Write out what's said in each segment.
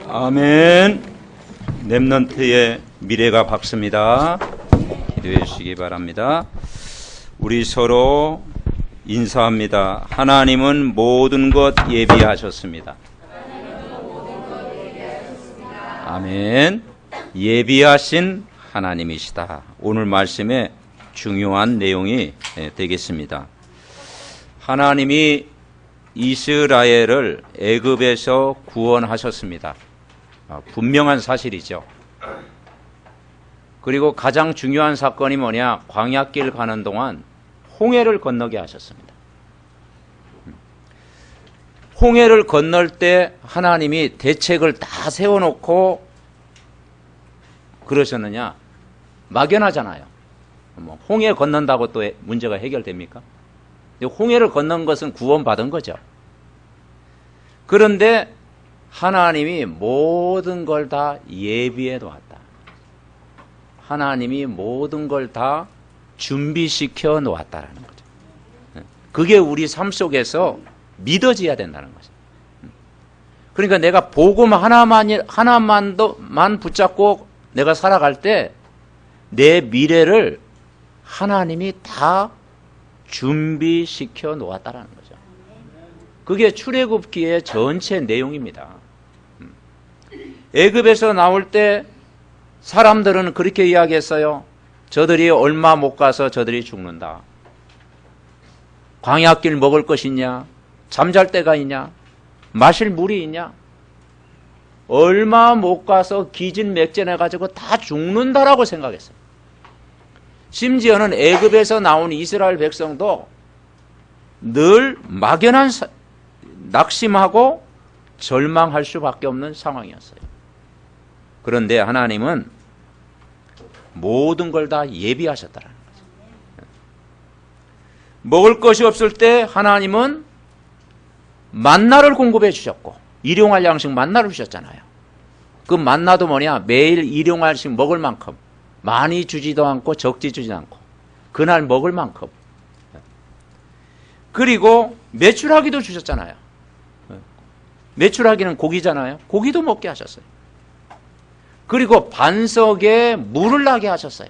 아멘. 렘넌트의 미래가 밝습니다. 기도해 주시기 바랍니다. 우리 서로 인사합니다. 하나님은 모든 것 예비하셨습니다. 아멘. 예비하신 하나님이시다. 오늘 말씀의 중요한 내용이 되겠습니다. 하나님이 이스라엘을 애굽에서 구원하셨습니다. 분명한 사실이죠. 그리고 가장 중요한 사건이 뭐냐? 광야길 가는 동안 홍해를 건너게 하셨습니다. 홍해를 건널 때 하나님이 대책을 다 세워놓고 그러셨느냐? 막연하잖아요. 홍해 건넌다고 또 문제가 해결됩니까? 홍해를 건넌 것은 구원받은 거죠. 그런데 하나님이 모든 걸 다 예비해 놓았다. 하나님이 모든 걸 다 준비시켜 놓았다라는 거죠. 그게 우리 삶 속에서 믿어져야 된다는 거죠. 그러니까 내가 복음 하나만 붙잡고 내가 살아갈 때 내 미래를 하나님이 다 준비시켜 놓았다라는 거죠. 그게 출애굽기의 전체 내용입니다. 애굽에서 나올 때 사람들은 그렇게 이야기했어요. 저들이 얼마 못 가서 저들이 죽는다. 광야길 먹을 것이 있냐? 잠잘 데가 있냐? 마실 물이 있냐? 얼마 못 가서 기진맥진해 가지고 다 죽는다라고 생각했어요. 심지어는 애굽에서 나온 이스라엘 백성도 늘 막연한 낙심하고 절망할 수밖에 없는 상황이었어요. 그런데 하나님은 모든 걸 다 예비하셨다는 거죠. 먹을 것이 없을 때 하나님은 만나를 공급해 주셨고 일용할 양식 만나를 주셨잖아요. 그 만나도 뭐냐? 매일 일용할 양식 먹을 만큼 많이 주지도 않고 적지 주지도 않고 그날 먹을 만큼. 그리고 메추라기도 주셨잖아요. 메추라기는 고기잖아요. 고기도 먹게 하셨어요. 그리고 반석에 물을 나게 하셨어요.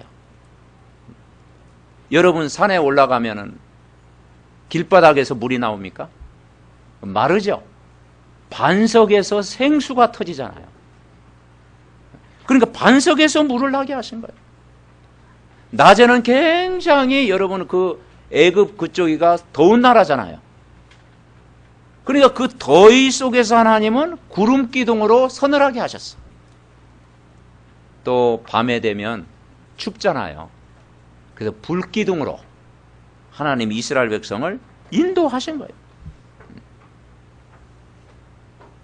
여러분 산에 올라가면은 길바닥에서 물이 나옵니까? 마르죠. 반석에서 생수가 터지잖아요. 그러니까 반석에서 물을 나게 하신 거예요. 낮에는 굉장히 여러분 그 애굽 그쪽이가 더운 나라잖아요. 그러니까 그 더위 속에서 하나님은 구름 기둥으로 서늘하게 하셨어. 또 밤에 되면 춥잖아요. 그래서 불 기둥으로 하나님 이스라엘 백성을 인도하신 거예요.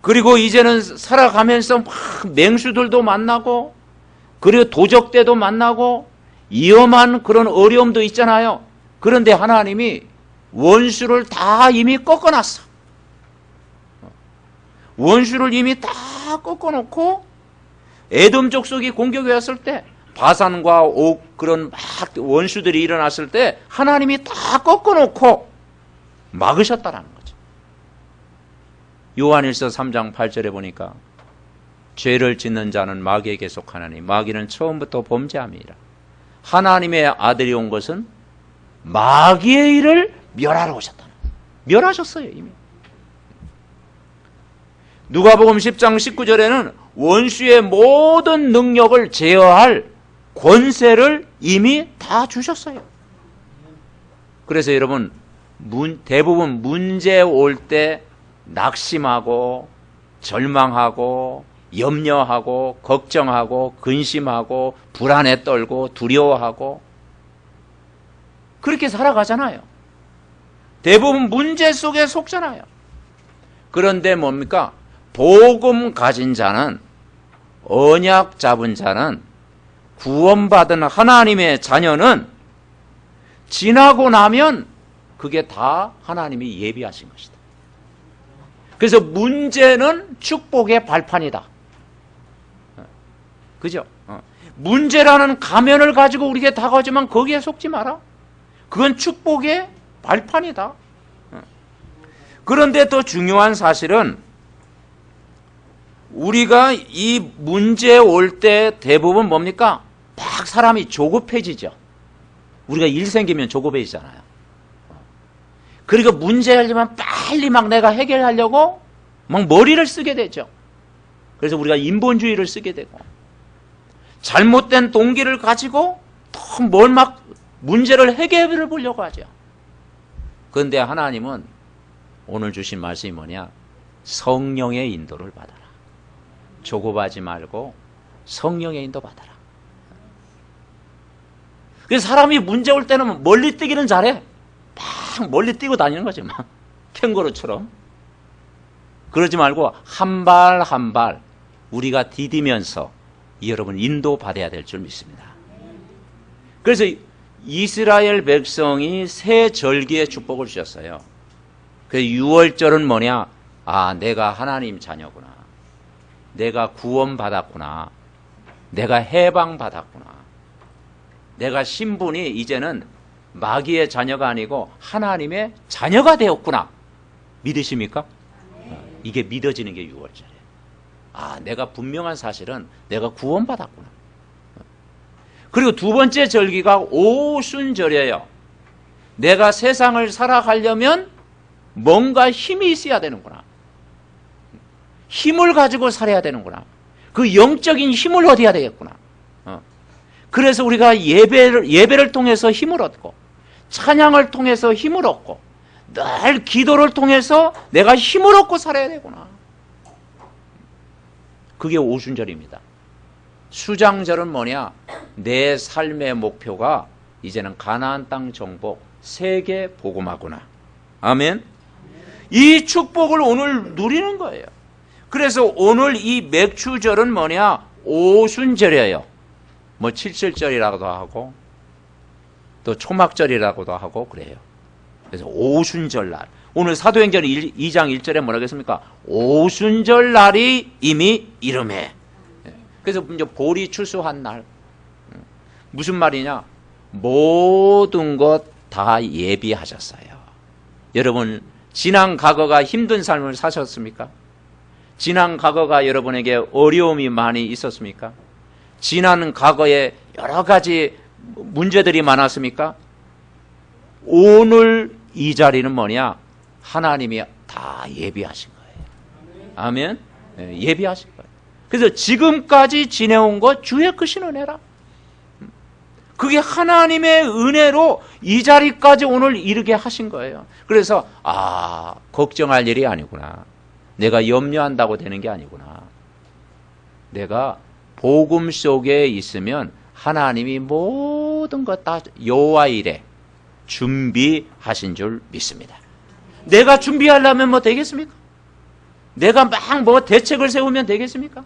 그리고 이제는 살아가면서 막 맹수들도 만나고 그리고 도적대도 만나고 위험한 그런 어려움도 있잖아요. 그런데 하나님이 원수를 다 이미 꺾어놨어. 원수를 이미 다 꺾어놓고 에돔 족속이 공격해 왔을 때 바산과 옥 그런 막 원수들이 일어났을 때 하나님이 다 꺾어놓고 막으셨다라는 거죠. 요한일서 3장 8절에 보니까 죄를 짓는 자는 마귀에게 속하나니 마귀는 처음부터 범죄함이라. 하나님의 아들이 온 것은 마귀의 일을 멸하러 오셨다. 멸하셨어요 이미. 누가복음 10장 19절에는 원수의 모든 능력을 제어할 권세를 이미 다 주셨어요. 그래서 여러분 대부분 문제 올 때 낙심하고 절망하고 염려하고 걱정하고 근심하고 불안에 떨고 두려워하고 그렇게 살아가잖아요. 대부분 문제 속에 속잖아요. 그런데 뭡니까? 복음 가진 자는 언약 잡은 자는 구원받은 하나님의 자녀는 지나고 나면 그게 다 하나님이 예비하신 것이다. 그래서 문제는 축복의 발판이다. 그죠? 문제라는 가면을 가지고 우리에게 다가오지만 거기에 속지 마라. 그건 축복의 발판이다. 그런데 더 중요한 사실은 우리가 이 문제 올 때 대부분 뭡니까? 막 사람이 조급해지죠. 우리가 일 생기면 조급해지잖아요. 그리고 문제 열리면 빨리 막 내가 해결하려고 막 머리를 쓰게 되죠. 그래서 우리가 인본주의를 쓰게 되고, 잘못된 동기를 가지고 더 뭘 막 문제를 해결해 보려고 하죠. 그런데 하나님은 오늘 주신 말씀이 뭐냐? 성령의 인도를 받아라. 조급하지 말고 성령의 인도 받아라. 그래서 사람이 문제 올 때는 멀리 뛰기는 잘해. 막 멀리 뛰고 다니는 거지, 막 캥거루처럼. 그러지 말고 한 발 한 발 우리가 디디면서 여러분 인도받아야 될 줄 믿습니다. 그래서 이스라엘 백성이 새 절기의 축복을 주셨어요. 그 6월절은 뭐냐? 아, 내가 하나님 자녀구나. 내가 구원받았구나. 내가 해방받았구나. 내가 신분이 이제는 마귀의 자녀가 아니고 하나님의 자녀가 되었구나. 믿으십니까? 이게 믿어지는 게 6월절이에요. 아, 내가 분명한 사실은 내가 구원받았구나. 그리고 두 번째 절기가 오순절이에요. 내가 세상을 살아가려면 뭔가 힘이 있어야 되는구나. 힘을 가지고 살아야 되는구나. 그 영적인 힘을 얻어야 되겠구나. 그래서 우리가 예배를 통해서 힘을 얻고, 찬양을 통해서 힘을 얻고, 늘 기도를 통해서 내가 힘을 얻고 살아야 되구나. 그게 오순절입니다. 수장절은 뭐냐? 내 삶의 목표가 이제는 가나안 땅 정복, 세계 복음화구나. 아멘. 이 축복을 오늘 누리는 거예요. 그래서 오늘 이 맥추절은 뭐냐? 오순절이에요. 뭐 칠칠절이라고도 하고 또 초막절이라고도 하고 그래요. 그래서 오순절날, 오늘 사도행전 2장 1절에 뭐라고 했습니까? 오순절날이 이미 이름해. 그래서 이제 볼이 추수한 날. 무슨 말이냐? 모든 것 다 예비하셨어요. 여러분, 지난 과거가 힘든 삶을 사셨습니까? 지난 과거가 여러분에게 어려움이 많이 있었습니까? 지난 과거에 여러 가지 문제들이 많았습니까? 오늘 이 자리는 뭐냐? 하나님이 다 예비하신 거예요. 아멘? 예비하신 거예요. 그래서 지금까지 지내온 것 주의 크신 은혜라. 그게 하나님의 은혜로 이 자리까지 오늘 이르게 하신 거예요. 그래서 걱정할 일이 아니구나. 내가 염려한다고 되는 게 아니구나. 내가 복음 속에 있으면 하나님이 모든 것 다 여호와 일에 준비하신 줄 믿습니다. 내가 준비하려면 뭐 되겠습니까? 내가 막 뭐 대책을 세우면 되겠습니까?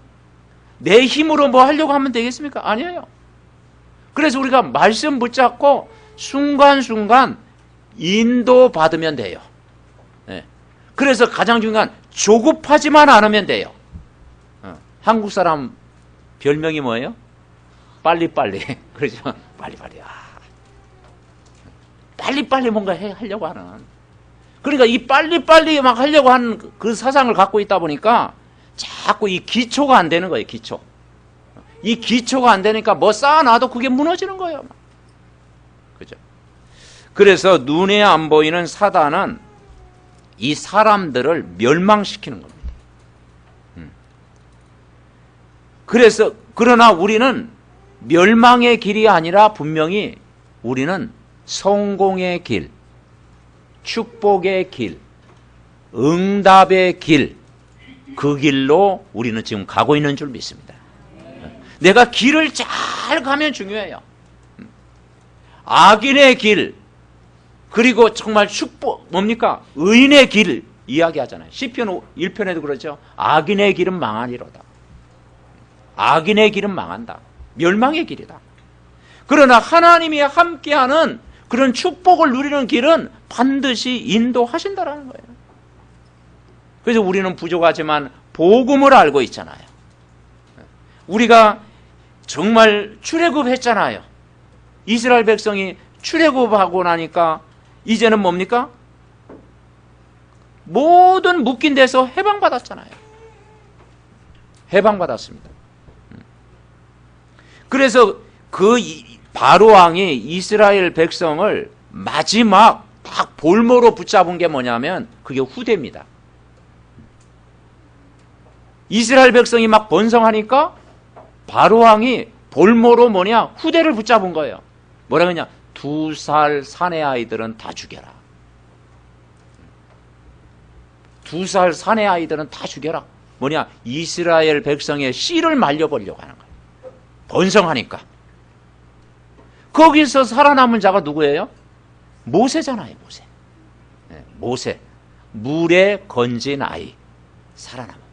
내 힘으로 뭐 하려고 하면 되겠습니까? 아니에요. 그래서 우리가 말씀 붙잡고 순간순간 인도받으면 돼요. 네. 그래서 가장 중요한 조급하지만 않으면 돼요. 한국 사람 별명이 뭐예요? 빨리빨리. 그렇죠? 빨리빨리. 빨리빨리 뭔가 하려고 하는. 그러니까 이 빨리빨리 막 하려고 하는 그 사상을 갖고 있다 보니까 자꾸 이 기초가 안 되는 거예요, 기초. 이 기초가 안 되니까 뭐 쌓아놔도 그게 무너지는 거예요. 그죠? 그래서 눈에 안 보이는 사단은 이 사람들을 멸망시키는 겁니다. 그래서, 그러나 우리는 멸망의 길이 아니라 분명히 우리는 성공의 길, 축복의 길, 응답의 길, 그 길로 우리는 지금 가고 있는 줄 믿습니다. 내가 길을 잘 가면 중요해요. 악인의 길, 그리고 정말 축복, 뭡니까? 의인의 길 이야기하잖아요. 시편 1편에도 그러죠. 악인의 길은 망하리로다. 악인의 길은 망한다. 멸망의 길이다. 그러나 하나님이 함께하는 그런 축복을 누리는 길은 반드시 인도하신다라는 거예요. 그래서 우리는 부족하지만 복음을 알고 있잖아요. 우리가 정말 출애굽했잖아요. 이스라엘 백성이 출애굽하고 나니까 이제는 뭡니까? 모든 묶인 데서 해방받았잖아요. 해방받았습니다. 그래서 그 바로 왕이 이스라엘 백성을 마지막 딱 볼모로 붙잡은 게 뭐냐면 그게 후대입니다. 이스라엘 백성이 막 번성하니까 바로 왕이 볼모로 후대를 붙잡은 거예요. 뭐라 그러냐? 2살 사내 아이들은 다 죽여라. 2살 사내 아이들은 다 죽여라. 이스라엘 백성의 씨를 말려버리려고 하는 거예요. 번성하니까. 거기서 살아남은 자가 누구예요? 모세잖아요, 모세. 네, 모세. 물에 건진 아이. 살아남은 거예요.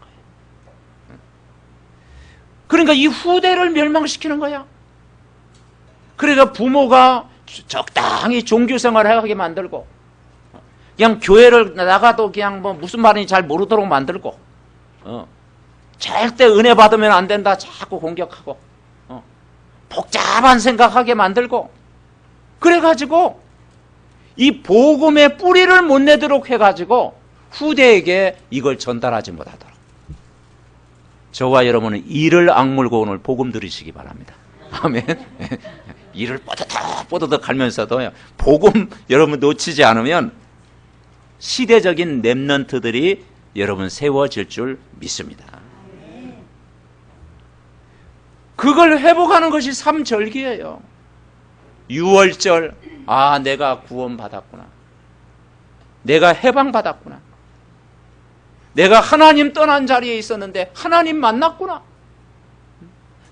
그러니까 이 후대를 멸망시키는 거야. 그러니까 부모가 적당히 종교 생활을 하게 만들고, 그냥 교회를 나가도 그냥 무슨 말인지 잘 모르도록 만들고, 절대 은혜 받으면 안 된다. 자꾸 공격하고, 복잡한 생각하게 만들고, 그래가지고, 이 복음의 뿌리를 못 내도록 해가지고, 후대에게 이걸 전달하지 못하도록. 저와 여러분은 이를 악물고 오늘 복음 들으시기 바랍니다. 아멘. 이를 뽀드득 갈면서도 복음 여러분 놓치지 않으면 시대적인 렘넌트들이 여러분 세워질 줄 믿습니다. 그걸 회복하는 것이 삼절기예요. 6월절, 내가 구원받았구나. 내가 해방받았구나. 내가 하나님 떠난 자리에 있었는데 하나님 만났구나.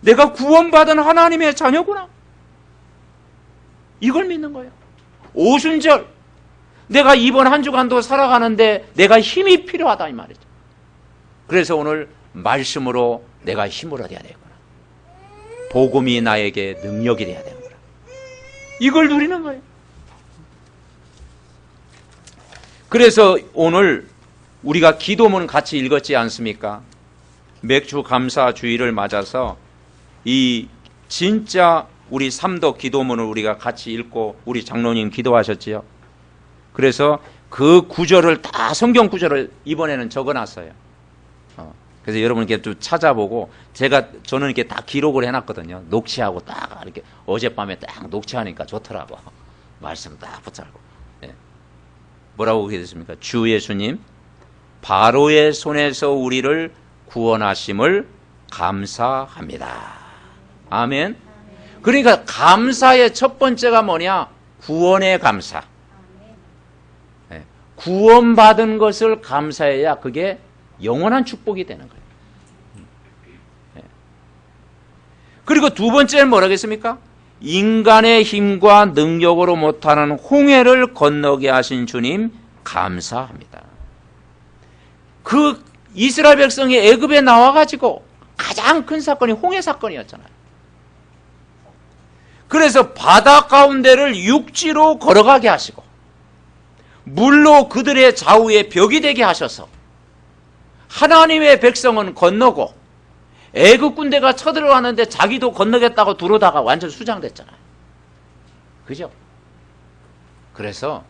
내가 구원받은 하나님의 자녀구나. 이걸 믿는 거예요. 오순절, 내가 이번 한 주간도 살아가는데 내가 힘이 필요하다 이 말이죠. 그래서 오늘 말씀으로 내가 힘을 얻어야 되구나. 복음이 나에게 능력이 돼야 되는구나. 이걸 누리는 거예요. 그래서 오늘 우리가 기도문 같이 읽었지 않습니까? 맥주 감사 주일을 맞아서 이 진짜 우리 삼덕 기도문을 우리가 같이 읽고 우리 장로님 기도하셨지요. 그래서 그 구절을 다 성경 구절을 이번에는 적어놨어요. 그래서 여러분 이렇게 좀 찾아보고 저는 이렇게 다 기록을 해놨거든요. 녹취하고 딱 이렇게 어젯밤에 딱 녹취하니까 좋더라고. 말씀 딱 붙잡고. 네. 뭐라고 그랬습니까? 주 예수님 바로의 손에서 우리를 구원하심을 감사합니다. 아멘. 그러니까 감사의 첫 번째가 구원의 감사. 네. 구원받은 것을 감사해야 그게 영원한 축복이 되는 거예요. 네. 그리고 두 번째는 뭐라겠습니까? 인간의 힘과 능력으로 못하는 홍해를 건너게 하신 주님 감사합니다. 그 이스라엘 백성이 애굽에 나와가지고 가장 큰 사건이 홍해 사건이었잖아요. 그래서 바다 가운데를 육지로 걸어가게 하시고 물로 그들의 좌우에 벽이 되게 하셔서 하나님의 백성은 건너고 애굽 군대가 쳐들어왔는데 자기도 건너겠다고 들어오다가 완전 수장됐잖아요. 그죠? 그래서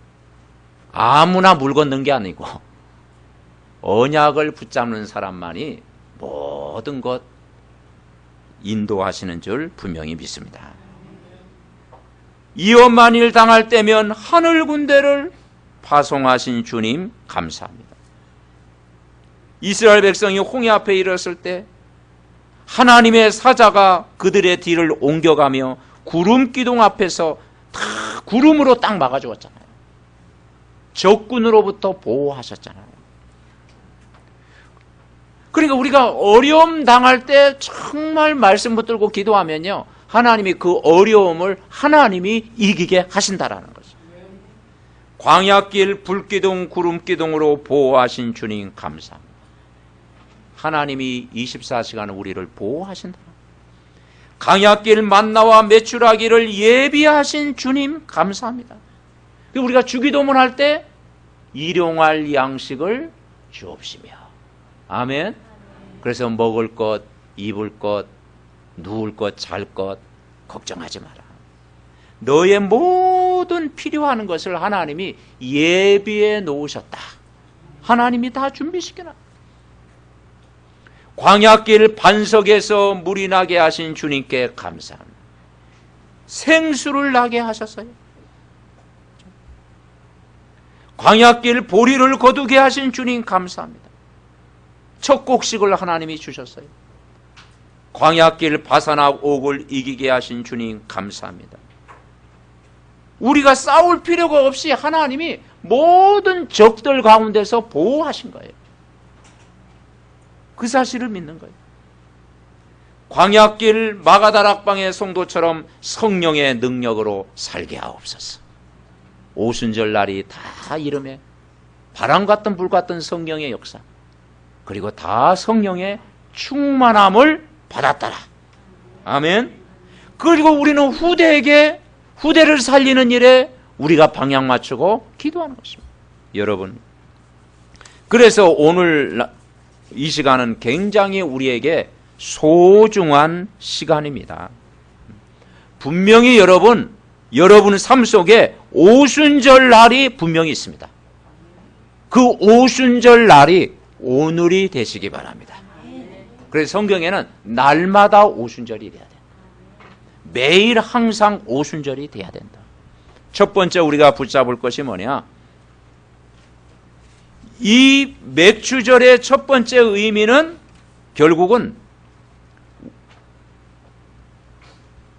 아무나 물 건넌 게 아니고 언약을 붙잡는 사람만이 모든 것 인도하시는 줄 분명히 믿습니다. 이어 만일 당할 때면 하늘 군대를 파송하신 주님 감사합니다. 이스라엘 백성이 홍해 앞에 이르렀을 때 하나님의 사자가 그들의 뒤를 옮겨가며 구름 기둥 앞에서 다 구름으로 딱 막아주었잖아요. 적군으로부터 보호하셨잖아요. 그러니까 우리가 어려움 당할 때 정말 말씀 붙들고 기도하면요, 하나님이 그 어려움을 하나님이 이기게 하신다라는 거죠. 광야길 불기둥 구름기둥으로 보호하신 주님 감사합니다. 하나님이 24시간 우리를 보호하신다. 광야길 만나와 메추라기를 예비하신 주님 감사합니다. 우리가 주기도문 할 때 일용할 양식을 주옵시며. 아멘. 그래서 먹을 것, 입을 것, 누울 것, 잘 것 걱정하지 마라. 너의 모든 필요한 것을 하나님이 예비해 놓으셨다. 하나님이 다 준비시켜놔. 광야길 반석에서 물이 나게 하신 주님께 감사합니다. 생수를 나게 하셨어요. 광야길 보리를 거두게 하신 주님 감사합니다. 첫 곡식을 하나님이 주셨어요. 광야길 바사나 옥을 이기게 하신 주님 감사합니다. 우리가 싸울 필요가 없이 하나님이 모든 적들 가운데서 보호하신 거예요. 그 사실을 믿는 거예요. 광야길 마가다락방의 성도처럼 성령의 능력으로 살게 하옵소서. 오순절 날이 다 이름에 바람 같은 불 같은 성령의 역사, 그리고 다 성령의 충만함을 받았더라. 아멘. 그리고 우리는 후대를 살리는 일에 우리가 방향 맞추고 기도하는 것입니다. 여러분, 그래서 오늘 이 시간은 굉장히 우리에게 소중한 시간입니다. 분명히 여러분 삶 속에 오순절 날이 분명히 있습니다. 그 오순절 날이 오늘이 되시기 바랍니다. 그래서 성경에는 날마다 오순절이 돼야 된다. 매일 항상 오순절이 돼야 된다. 첫 번째 우리가 붙잡을 것이 뭐냐? 이 맥주절의 첫 번째 의미는 결국은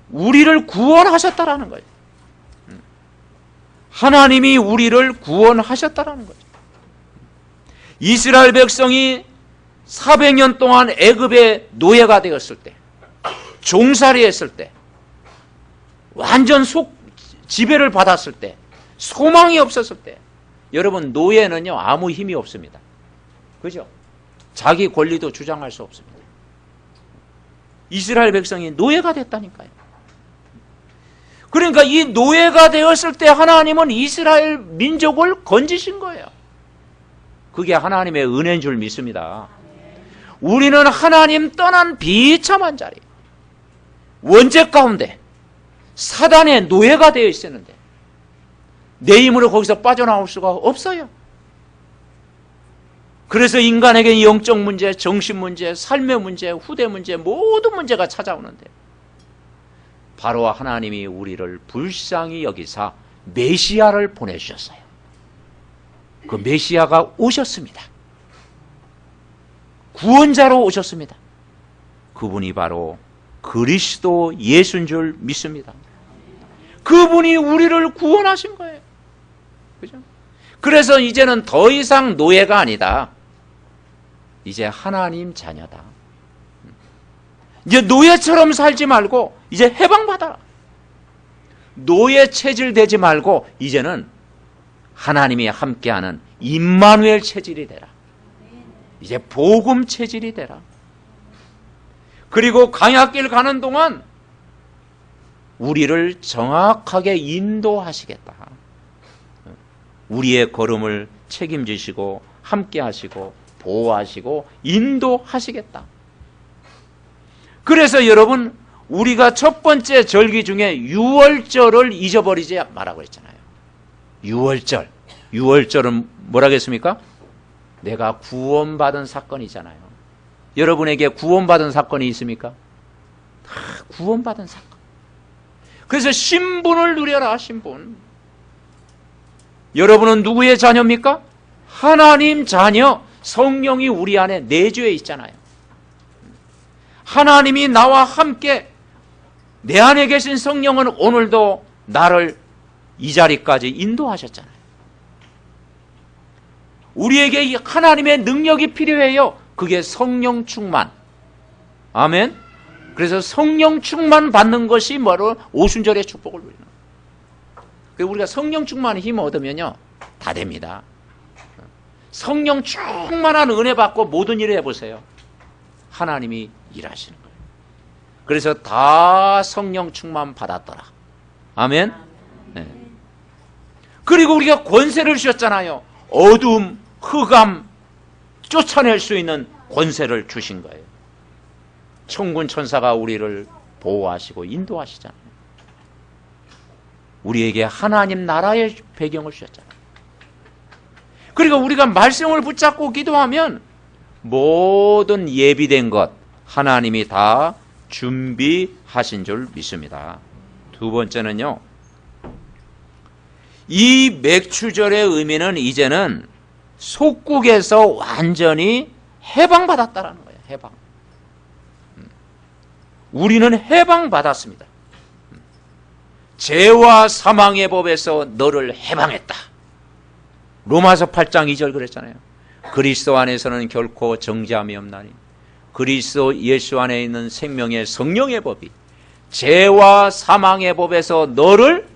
우리를 구원하셨다라는 거예요. 하나님이 우리를 구원하셨다라는 거죠. 이스라엘 백성이 400년 동안 애굽의 노예가 되었을 때, 종살이 했을 때, 완전 지배를 받았을 때, 소망이 없었을 때, 여러분 노예는요 아무 힘이 없습니다. 그죠? 자기 권리도 주장할 수 없습니다. 이스라엘 백성이 노예가 됐다니까요. 그러니까 이 노예가 되었을 때 하나님은 이스라엘 민족을 건지신 거예요. 그게 하나님의 은혜인 줄 믿습니다. 우리는 하나님 떠난 비참한 자리, 원죄 가운데 사단의 노예가 되어 있었는데 내 힘으로 거기서 빠져나올 수가 없어요. 그래서 인간에게 영적 문제, 정신 문제, 삶의 문제, 후대 문제, 모든 문제가 찾아오는데 바로 하나님이 우리를 불쌍히 여기사 메시아를 보내주셨어요. 그 메시아가 오셨습니다. 구원자로 오셨습니다. 그분이 바로 그리스도 예수인 줄 믿습니다. 그분이 우리를 구원하신 거예요. 그죠? 그래서 이제는 더 이상 노예가 아니다. 이제 하나님 자녀다. 이제 노예처럼 살지 말고 이제 해방받아라. 노예 체질 되지 말고 이제는 하나님이 함께하는 임마누엘 체질이 되라. 이제 복음 체질이 되라. 그리고 광야길 가는 동안 우리를 정확하게 인도하시겠다. 우리의 걸음을 책임지시고 함께하시고 보호하시고 인도하시겠다. 그래서 여러분 우리가 첫 번째 절기 중에 유월절을 잊어버리지 말라고 했잖아요. 유월절은 뭐라겠습니까? 내가 구원받은 사건이잖아요. 여러분에게 구원받은 사건이 있습니까? 다 구원받은 사건. 그래서 신분을 누려라. 신분. 여러분은 누구의 자녀입니까? 하나님 자녀. 성령이 우리 안에 내주해 있잖아요. 하나님이 나와 함께 내 안에 계신 성령은 오늘도 나를 이 자리까지 인도하셨잖아요. 우리에게 하나님의 능력이 필요해요. 그게 성령 충만. 아멘. 그래서 성령 충만 받는 것이 바로 오순절의 축복을 누리는 거예요. 우리가 성령 충만의 힘을 얻으면요 다 됩니다. 성령 충만한 은혜 받고 모든 일을 해보세요. 하나님이 일하시는 거예요. 그래서 다 성령 충만 받았더라. 아멘. 네. 그리고 우리가 권세를 주셨잖아요. 어둠, 흑암 쫓아낼 수 있는 권세를 주신 거예요. 천군 천사가 우리를 보호하시고 인도하시잖아요. 우리에게 하나님 나라의 배경을 주셨잖아요. 그리고 우리가 말씀을 붙잡고 기도하면 모든 예비된 것 하나님이 다 준비하신 줄 믿습니다. 두 번째는요, 이 맥추절의 의미는 이제는 속국에서 완전히 해방받았다라는 거예요. 해방. 우리는 해방받았습니다. 죄와 사망의 법에서 너를 해방했다. 로마서 8장 2절 그랬잖아요. 그리스도 안에서는 결코 정죄함이 없나니 그리스도 예수 안에 있는 생명의 성령의 법이 죄와 사망의 법에서 너를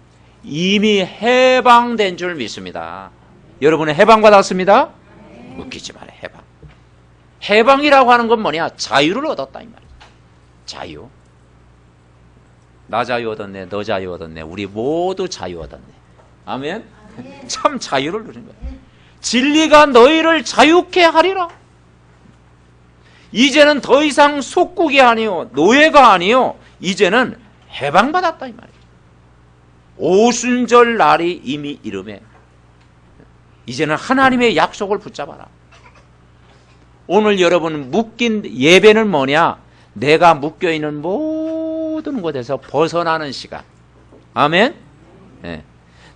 이미 해방된 줄 믿습니다. 여러분은 해방받았습니다? 웃기지 마라. 해방. 해방이라고 하는 건 뭐냐? 자유를 얻었다 이 말이야. 자유. 나 자유 얻었네, 너 자유 얻었네, 우리 모두 자유 얻었네. 아멘. 참 자유를 누린 거야. 진리가 너희를 자유케 하리라. 이제는 더 이상 속국이 아니요 노예가 아니요 이제는 해방받았다 이 말이에요. 오순절 날이 이미 이르매 이제는 하나님의 약속을 붙잡아라. 오늘 여러분 묶인 예배는 뭐냐? 내가 묶여있는 모든 곳에서 벗어나는 시간. 아멘. 네.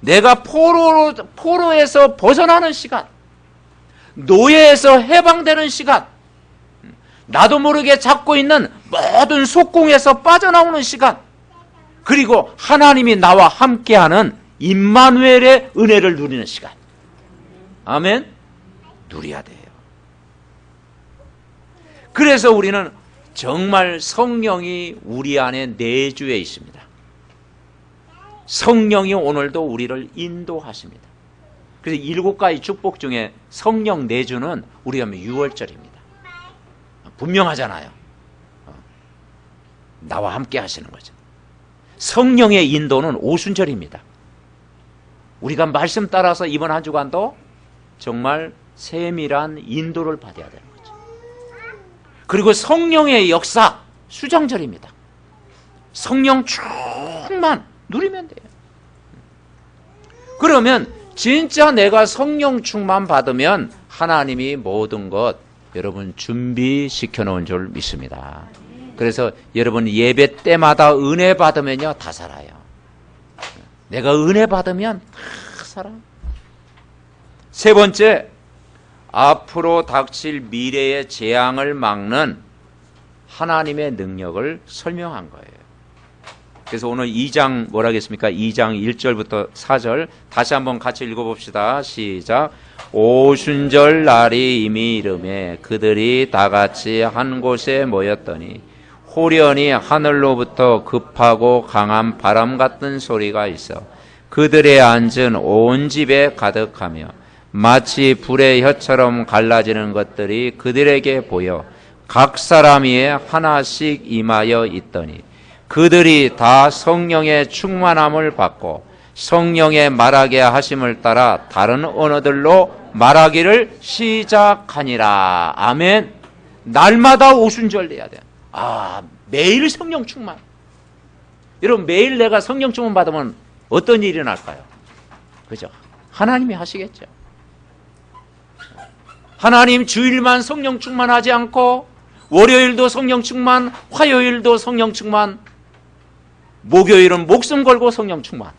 내가 포로에서 벗어나는 시간, 노예에서 해방되는 시간, 나도 모르게 잡고 있는 모든 속궁에서 빠져나오는 시간, 그리고 하나님이 나와 함께하는 임마누엘의 은혜를 누리는 시간. 아멘. 누려야 돼요. 그래서 우리는 정말 성령이 우리 안에 내주해 있습니다. 성령이 오늘도 우리를 인도하십니다. 그래서 7가지 축복 중에 성령 내주는 우리가 6월절입니다. 분명하잖아요. 나와 함께 하시는 거죠. 성령의 인도는 오순절입니다. 우리가 말씀 따라서 이번 한 주간도 정말 세밀한 인도를 받아야 되는 거죠. 그리고 성령의 역사 수장절입니다. 성령 충만 누리면 돼요. 그러면 진짜 내가 성령 충만 받으면 하나님이 모든 것 여러분 준비시켜 놓은 줄 믿습니다. 그래서 여러분 예배 때마다 은혜 받으면요 다 살아요. 내가 은혜 받으면 다 살아. 세 번째, 앞으로 닥칠 미래의 재앙을 막는 하나님의 능력을 설명한 거예요. 그래서 오늘 2장 뭐라 하겠습니까? 2장 1절부터 4절 다시 한번 같이 읽어봅시다. 시작. 오순절 날이 이미 이르매 그들이 다 같이 한 곳에 모였더니 호련히 하늘로부터 급하고 강한 바람 같은 소리가 있어 그들의 앉은 온 집에 가득하며 마치 불의 혀처럼 갈라지는 것들이 그들에게 보여 각 사람 위에 하나씩 임하여 있더니 그들이 다 성령의 충만함을 받고 성령의 말하게 하심을 따라 다른 언어들로 말하기를 시작하니라. 아멘. 날마다 오순절 돼야 돼. 매일 성령 충만. 여러분 매일 내가 성령 충만 받으면 어떤 일이 일어날까요? 그죠? 하나님이 하시겠죠. 하나님 주일만 성령 충만하지 않고 월요일도 성령 충만, 화요일도 성령 충만, 목요일은 목숨 걸고 성령 충만.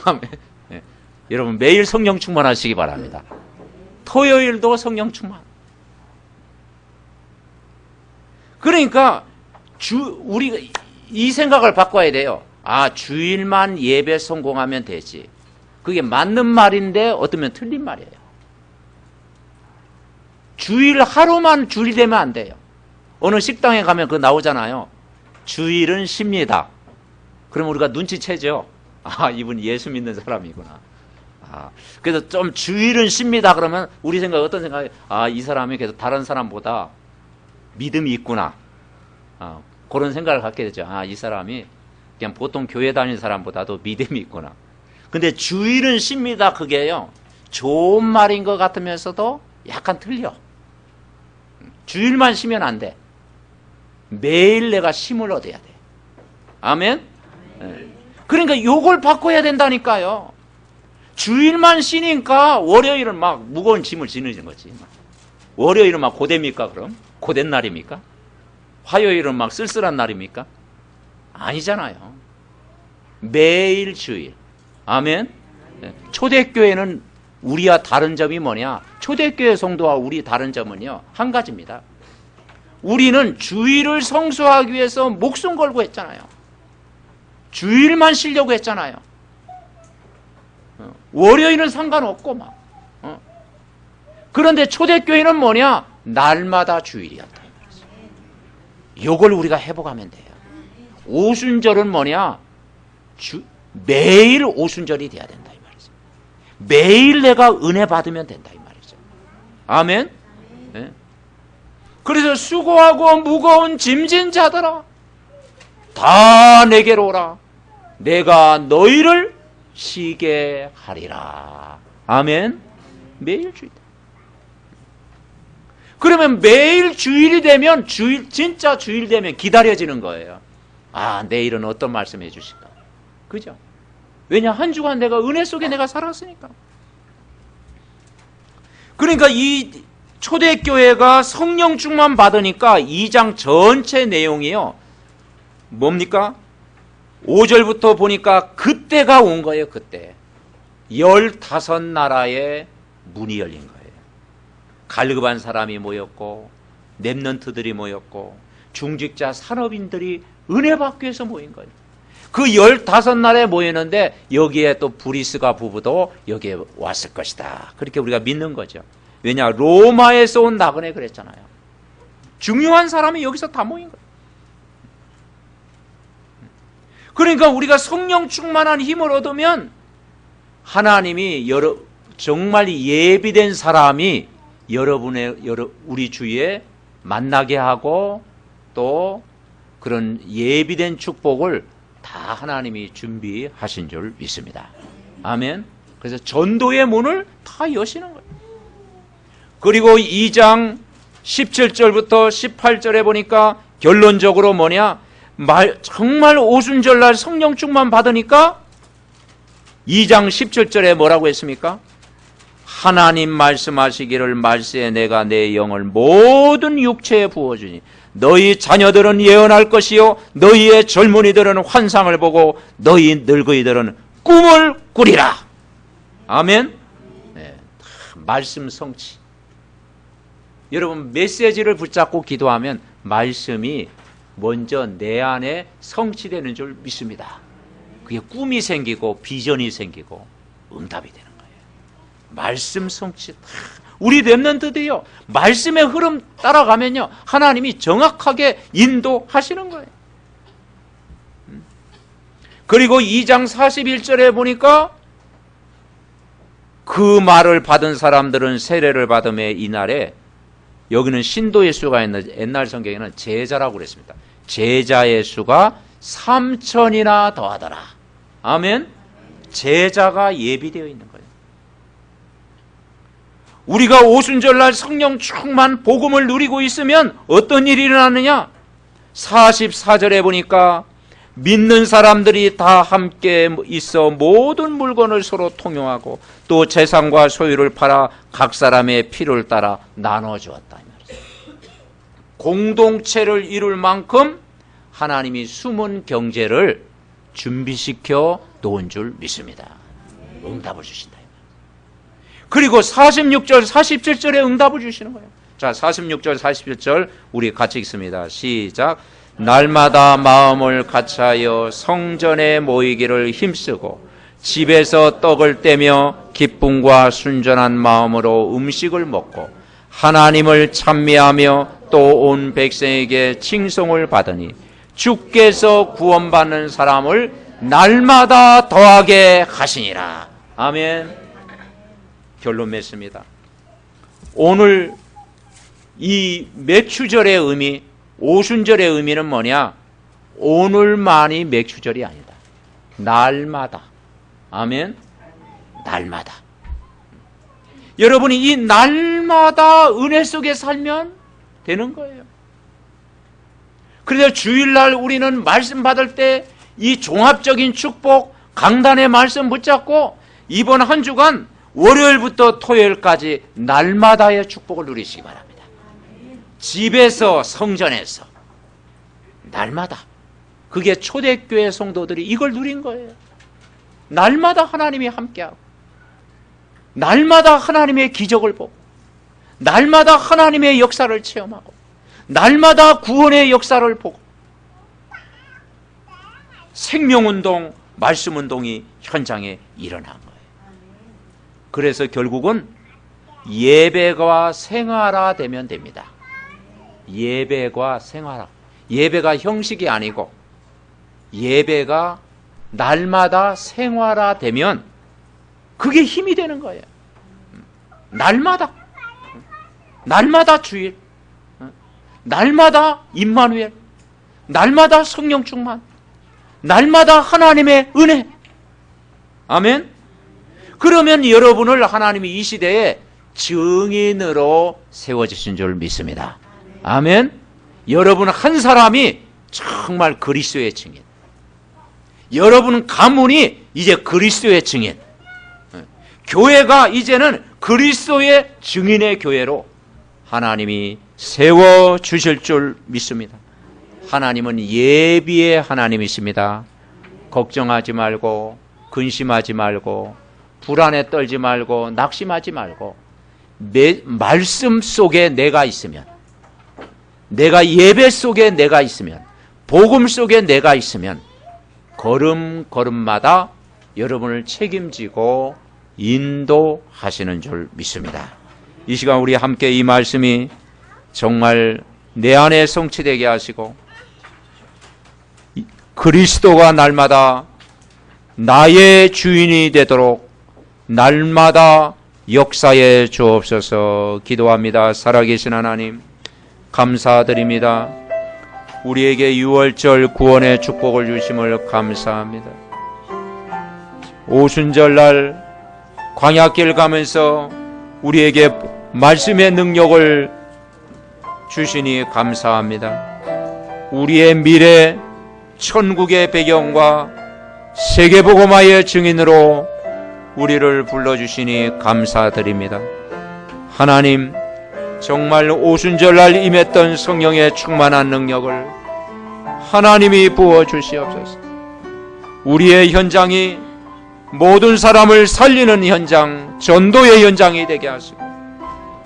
아멘. 네. 여러분 매일 성령 충만하시기 바랍니다. 토요일도 성령 충만. 그러니까 우리가 이 생각을 바꿔야 돼요. 주일만 예배 성공하면 되지. 그게 맞는 말인데 어쩌면 틀린 말이에요. 주일 하루만 주일 되면 안 돼요. 어느 식당에 가면 그거 나오잖아요. 주일은 쉽니다. 그럼 우리가 눈치채죠. 이분 예수 믿는 사람이구나. 그래서 좀 주일은 쉽니다. 그러면 우리 생각 어떤 생각이 이 사람이 계속 다른 사람보다 믿음이 있구나. 그런 생각을 갖게 되죠. 이 사람이 그냥 보통 교회 다니는 사람보다도 믿음이 있구나. 근데 주일은 쉽니다. 그게요. 좋은 말인 것 같으면서도 약간 틀려. 주일만 쉬면 안 돼. 매일 내가 힘을 얻어야 돼. 아멘? 네. 그러니까 요걸 바꿔야 된다니까요. 주일만 쉬니까 월요일은 막 무거운 짐을 지는 거지. 월요일은 막 고됩니까? 그럼 고된 날입니까? 화요일은 막 쓸쓸한 날입니까? 아니잖아요. 매일 주일. 아멘. 초대교회는 우리와 다른 점이 뭐냐? 초대교회 성도와 우리 다른 점은요, 한 가지입니다. 우리는 주일을 성수하기 위해서 목숨 걸고 했잖아요. 주일만 쉬려고 했잖아요. 월요일은 상관없고 막. 그런데 초대교회는 뭐냐? 날마다 주일이었다. 이걸 우리가 회복하면 돼요. 오순절은 뭐냐? 매일 오순절이 돼야 된다 이 말이죠. 매일 내가 은혜 받으면 된다 이 말이죠. 아멘. 네. 그래서 수고하고 무거운 짐진 자들아 다 내게로 오라. 내가 너희를 쉬게 하리라. 아멘. 매일 주일. 그러면 매일 주일이 되면 진짜 주일 되면 기다려지는 거예요. 아, 내일은 어떤 말씀 해주실까? 그죠? 왜냐, 한 주간 내가 은혜 속에 내가 살았으니까. 그러니까 이 초대교회가 성령 충만 받으니까 2장 전체 내용이요. 뭡니까? 5절부터 보니까 그때가 온 거예요, 그때. 15나라의 문이 열린 거예요. 갈급한 사람이 모였고, 랩런트들이 모였고, 중직자 산업인들이 은혜 받기 위해서 모인 거예요. 그 15나라에 모이는데 여기에 또 브리스가 부부도 여기에 왔을 것이다. 그렇게 우리가 믿는 거죠. 왜냐, 로마에서 온 나그네 그랬잖아요. 중요한 사람이 여기서 다 모인 거예요. 그러니까 우리가 성령 충만한 힘을 얻으면 하나님이 정말 예비된 사람이 우리 주위에 만나게 하고 또 그런 예비된 축복을 다 하나님이 준비하신 줄 믿습니다. 아멘. 그래서 전도의 문을 다 여시는 거예요. 그리고 2장 17절부터 18절에 보니까 결론적으로 뭐냐? 정말 오순절날 성령 충만 받으니까 2장 17절에 뭐라고 했습니까? 하나님 말씀하시기를 말세에 내가 내 영을 모든 육체에 부어주니 너희 자녀들은 예언할 것이요 너희의 젊은이들은 환상을 보고 너희 늙은이들은 꿈을 꾸리라. 아멘. 네, 말씀 성취. 여러분 메시지를 붙잡고 기도하면 말씀이 먼저 내 안에 성취되는 줄 믿습니다. 그게 꿈이 생기고 비전이 생기고 응답이 되는 거예요. 말씀 성취. 우리 렘넌트들이요, 말씀의 흐름 따라가면요, 하나님이 정확하게 인도하시는 거예요. 그리고 2장 41절에 보니까 그 말을 받은 사람들은 세례를 받음에 이날에, 여기는 신도의 수가 있는, 옛날 성경에는 제자라고 그랬습니다. 제자의 수가 3,000이나 더하더라. 아멘. 제자가 예비되어 있는 거예요. 우리가 오순절날 성령 충만 복음을 누리고 있으면 어떤 일이 일어나느냐? 44절에 보니까 믿는 사람들이 다 함께 있어 모든 물건을 서로 통용하고 또 재산과 소유를 팔아 각 사람의 필요를 따라 나눠주었다. 공동체를 이룰 만큼 하나님이 숨은 경제를 준비시켜 놓은 줄 믿습니다. 응답을 주신다. 그리고 46절, 47절에 응답을 주시는 거예요. 자, 46절, 47절 우리 같이 읽습니다. 시작. 날마다 마음을 같이하여 성전에 모이기를 힘쓰고 집에서 떡을 떼며 기쁨과 순전한 마음으로 음식을 먹고 하나님을 찬미하며 또 온 백성에게 칭송을 받으니 주께서 구원받는 사람을 날마다 더하게 하시니라. 아멘. 결론 맺습니다. 오늘 이 맥추절의 의미, 오순절의 의미는 뭐냐? 오늘만이 맥추절이 아니다. 날마다. 아멘. 날마다. 여러분이 이 날마다 은혜 속에 살면 되는 거예요. 그래서 주일날 우리는 말씀 받을 때 이 종합적인 축복, 강단의 말씀 붙잡고 이번 한 주간 월요일부터 토요일까지 날마다의 축복을 누리시기 바랍니다. 집에서, 성전에서 날마다, 그게 초대교회 성도들이 이걸 누린 거예요. 날마다 하나님이 함께하고, 날마다 하나님의 기적을 보고, 날마다 하나님의 역사를 체험하고, 날마다 구원의 역사를 보고, 생명운동, 말씀운동이 현장에 일어난 거예요. 그래서 결국은 예배가 생활화되면 됩니다. 예배가 생활화. 예배가 형식이 아니고 예배가 날마다 생활화되면 그게 힘이 되는 거예요. 날마다 주일, 날마다 임마누엘, 날마다 성령 충만, 날마다 하나님의 은혜. 아멘. 그러면 여러분을 하나님이 이 시대에 증인으로 세워주신 줄 믿습니다. 아멘. 여러분 한 사람이 정말 그리스도의 증인, 여러분 가문이 이제 그리스도의 증인, 교회가 이제는 그리스도의 증인의 교회로 하나님이 세워주실 줄 믿습니다. 하나님은 예비의 하나님이십니다. 걱정하지 말고, 근심하지 말고, 불안에 떨지 말고, 낙심하지 말고, 말씀 속에 내가 있으면, 내가 예배 속에 내가 있으면, 복음 속에 내가 있으면 걸음걸음마다 여러분을 책임지고 인도하시는 줄 믿습니다. 이 시간 우리 함께 이 말씀이 정말 내 안에 성취되게 하시고, 그리스도가 날마다 나의 주인이 되도록 날마다 역사해 주옵소서 기도합니다. 살아계신 하나님, 감사드립니다. 우리에게 6월절 구원의 축복을 주심을 감사합니다. 오순절날 광야길 가면서 우리에게 말씀의 능력을 주시니 감사합니다. 우리의 미래 천국의 배경과 세계복음화의 증인으로 우리를 불러주시니 감사드립니다. 하나님, 정말 오순절날 임했던 성령의 충만한 능력을 하나님이 부어주시옵소서. 우리의 현장이 모든 사람을 살리는 현장, 전도의 현장이 되게 하시고,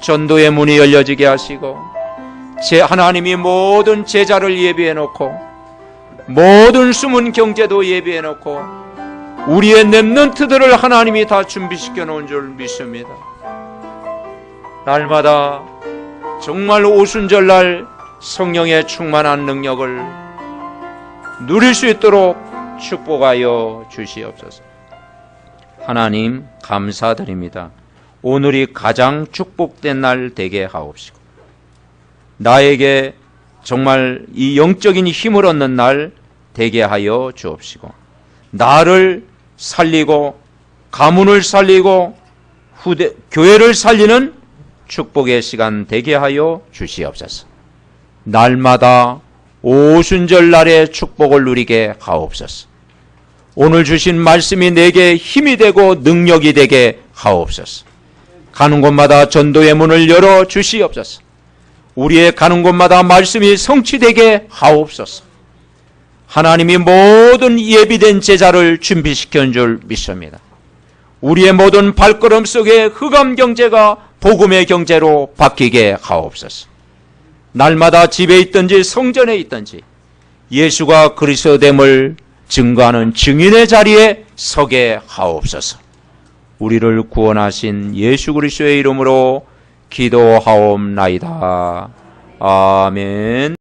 전도의 문이 열려지게 하시고, 하나님이 모든 제자를 예비해 놓고, 모든 숨은 경제도 예비해 놓고, 우리의 렘넌트들을 하나님이 다 준비시켜 놓은 줄 믿습니다. 날마다 정말 오순절날 성령의 충만한 능력을 누릴 수 있도록 축복하여 주시옵소서. 하나님 감사드립니다. 오늘이 가장 축복된 날 되게 하옵시고, 나에게 정말 이 영적인 힘을 얻는 날 되게 하여 주옵시고, 나를 살리고 가문을 살리고 교회를 살리는 축복의 시간 되게 하여 주시옵소서. 날마다 오순절날의 축복을 누리게 하옵소서. 오늘 주신 말씀이 내게 힘이 되고 능력이 되게 하옵소서. 가는 곳마다 전도의 문을 열어 주시옵소서. 우리의 가는 곳마다 말씀이 성취되게 하옵소서. 하나님이 모든 예비된 제자를 준비시킨 줄 믿습니다. 우리의 모든 발걸음 속에 흑암 경제가 복음의 경제로 바뀌게 하옵소서. 날마다 집에 있든지 성전에 있든지 예수가 그리스도됨을 증거하는 증인의 자리에 서게 하옵소서. 우리를 구원하신 예수 그리스도의 이름으로 기도하옵나이다. 아멘.